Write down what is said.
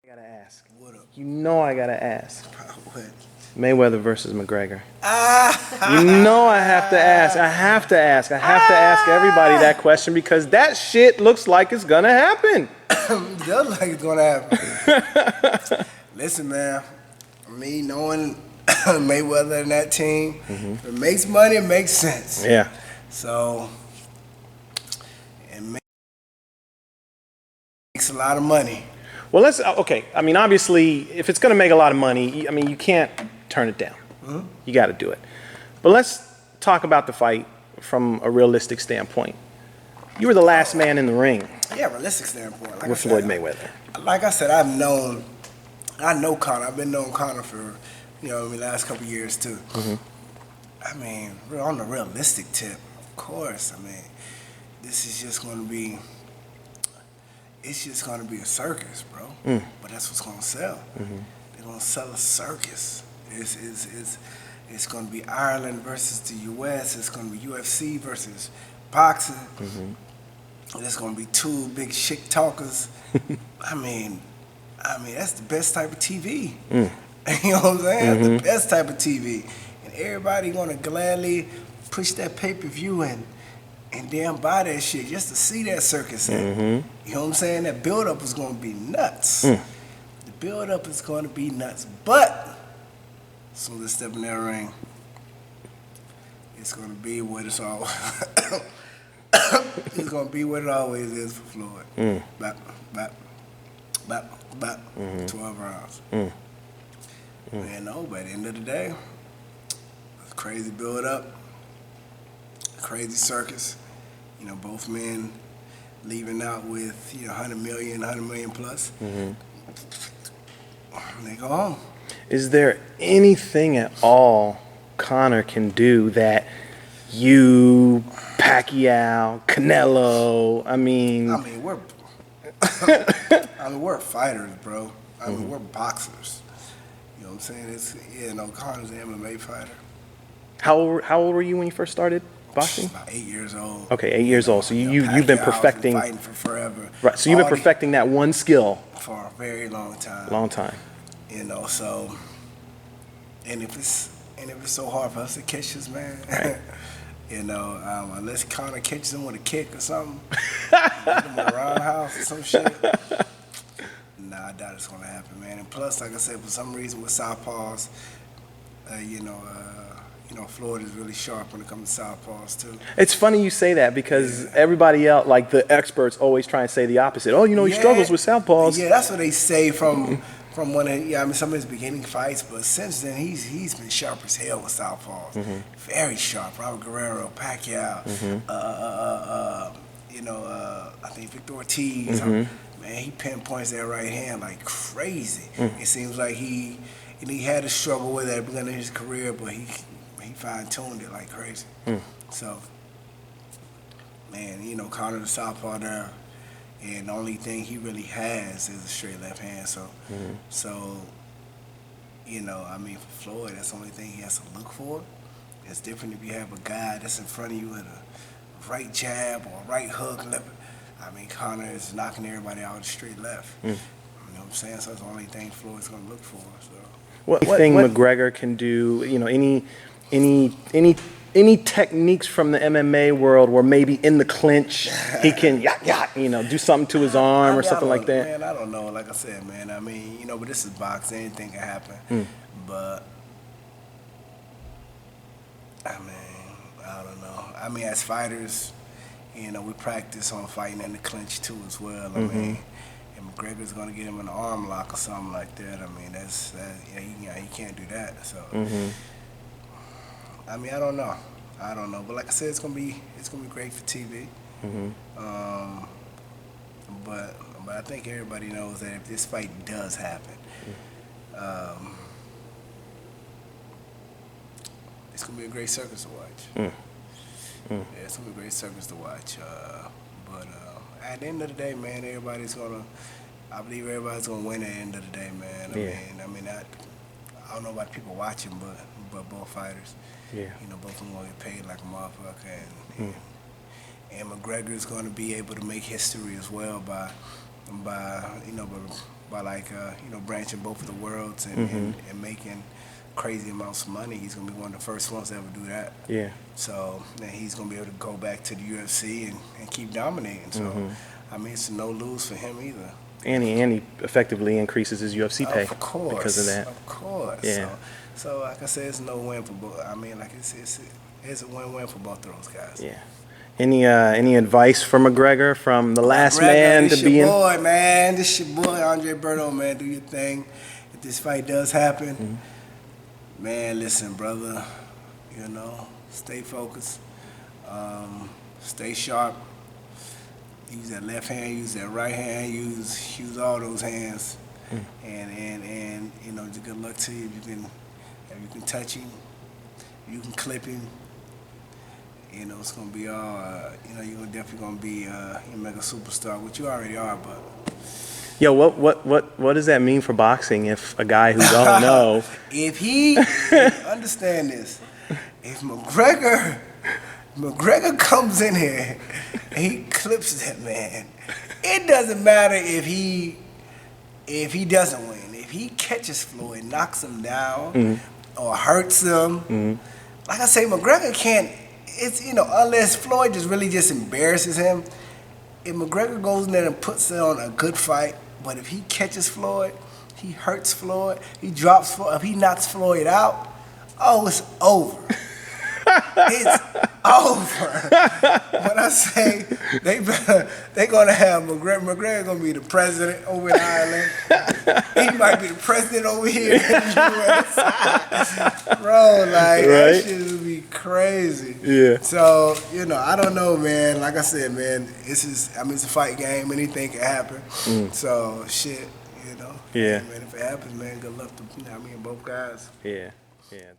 Gotta ask. What up? You know I gotta ask. What? Mayweather versus McGregor. You know I have to ask. I have to ask. I have to ask everybody that question because that shit looks like it's gonna happen. It does like it's gonna happen. Listen, man. Me knowing Mayweather and that team, if it makes money, it makes sense. Yeah. So, it makes a lot of money. Well, okay. I mean, obviously, if it's going to make a lot of money, I mean, you can't turn it down. You got to do it. But let's talk about the fight from a realistic standpoint. You were the last man in the ring. Yeah, realistic standpoint. Like with Floyd Mayweather. Like I said, I know Conor. I've been knowing Conor for, the last couple of years too. I mean, on the realistic tip, of course. I mean, this is just going to be. It's just going to be a circus, bro. But that's what's going to sell. They're going to sell a circus. It's going to be Ireland versus the U.S. It's going to be UFC versus boxing. There's going to be two big shit talkers. I mean, that's the best type of TV. You know what I'm saying? That's the best type of TV. And everybody going to gladly push that pay-per-view in. And damn buy that shit just to see that circus. You know what I'm saying? That build-up is going to be nuts. The build-up is going to be nuts. But as soon as they step in that ring, it's going to be what it's all. It's going to be what it always is for Floyd. Bap, bap, bap, bap. 12 rounds. Man, no, by the end of the day, it's a crazy build-up. Crazy circus, both men leaving out with 100 million plus. They go home. Is there anything at all Conor can do that you, Pacquiao, Canelo? I mean, we're fighters, bro. We're boxers. You know what I'm saying? Conor's an MMA fighter. How old were you when you first started boxing? About 8 years old. Okay, 8 years old. So you've been perfecting. Fighting for forever. Right. So you've been perfecting that one skill for a very long time. Long time. So, and if it's so hard for us to catch this man, right. Unless Conor catches him with a kick or something, hit him with a roundhouse or some shit. Nah, I doubt it's gonna happen, man. And plus, like I said, for some reason with southpaws, Floyd is really sharp when it comes to southpaws too. It's funny you say that because everybody else, like the experts, always try and say the opposite. Oh, he struggles with southpaws. Yeah, that's what they say from one of some of his beginning fights. But since then, he's been sharp as hell with southpaws. Very sharp. Robert Guerrero, Pacquiao, I think Victor Ortiz. Man, he pinpoints that right hand like crazy. It seems like he had a struggle with it at the beginning of his career, but he fine-tuned it like crazy. So, man, Conor the southpaw there, and the only thing he really has is a straight left hand. So, for Floyd, that's the only thing he has to look for. It's different if you have a guy that's in front of you with a right jab or a right hook. Conor is knocking everybody out with a straight left. You know what I'm saying? So that's the only thing Floyd's going to look for. So. What McGregor can do, any techniques from the MMA world where maybe in the clinch he can do something to his arm or something like that? Man, I don't know. Like I said, man, but this is boxing. Anything can happen. But, I don't know. As fighters, we practice on fighting in the clinch too as well. And McGregor's gonna get him an arm lock or something like that. He can't do that. So, I don't know. But like I said, it's gonna be great for TV. But I think everybody knows that if this fight does happen, it's gonna be a great circus to watch. Yeah, it's gonna be a great circus to watch. But at the end of the day, man, I believe everybody's gonna win at the end of the day, man. I don't know about people watching, but both fighters. Yeah. Both of them gonna get paid like a motherfucker, and McGregor is gonna be able to make history as well by like branching both of the worlds and making crazy amounts of money. He's gonna be one of the first ones to ever do that. Yeah. So then he's gonna be able to go back to the UFC and keep dominating. So I mean, it's a no lose for him either. And he effectively increases his UFC pay because of that. Of course. Yeah. So like I said, it's no win for both. I mean, like it's a win-win for both of those guys. Yeah. Any advice for McGregor from the last McGregor, man to this be your in? boy, man. This your boy, Andre Berto, man. Do your thing. If this fight does happen, man, listen, brother. Stay focused. Stay sharp. Use that left hand. Use that right hand. Use all those hands. And just good luck to you. If you can touch him, you can clip him. It's gonna be all. You're definitely gonna be a mega superstar, which you already are. But Yo, what does that mean for boxing if a guy who don't know? if he understand this, if McGregor comes in here and he clips that man, it doesn't matter if he doesn't win. If he catches Floyd, knocks him down, or hurts him, like I say, McGregor can't. It's unless Floyd just embarrasses him. If McGregor goes in there and puts on a good fight, but if he catches Floyd, he hurts Floyd, he drops Floyd, if he knocks Floyd out, it's over. It's over. When I say they're gonna have McGregor gonna be the president over in Ireland. He might be the president over here in the US. Bro, that shit would be crazy. Yeah. So, I don't know, man. Like I said, man, it's a fight game. Anything can happen. So, shit, Yeah. Man, if it happens, man, good luck to both guys. Yeah. Yeah.